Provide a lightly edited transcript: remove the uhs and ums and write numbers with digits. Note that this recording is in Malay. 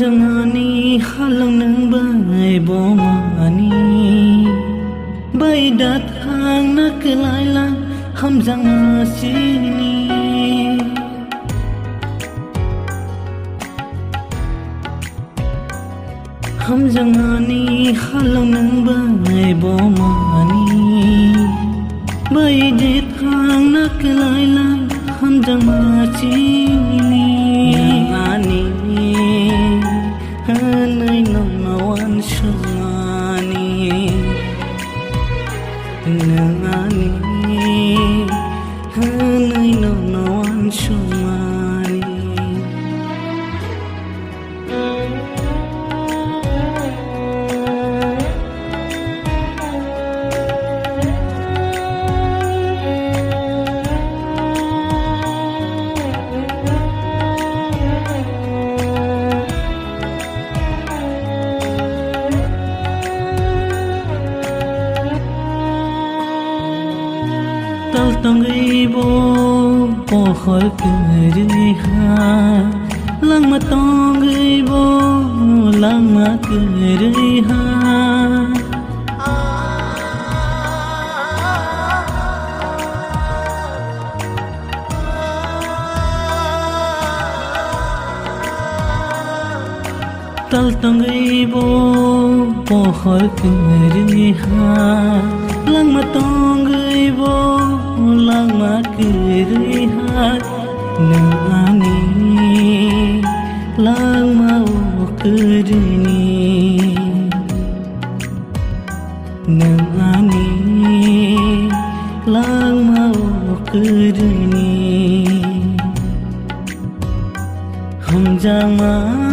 Hamjangani halang nang bay bomani bay dat hang naklai lang hamjang sini Hamjangani halang nang bay bomani bay dat hang naklai lang hamjang sini Nangani hanay nawan sumani Nangani hanay nawan sumani Tao tông gây bố bỏ khỏi cười ha lăng mà tông gây bố lăng mà cười ha Tao tông gây bố bỏ khỏi cười ha lăng mà tông gây bố lang makiri hat nangani lang mau kerini nangani lang mau kerini hum jama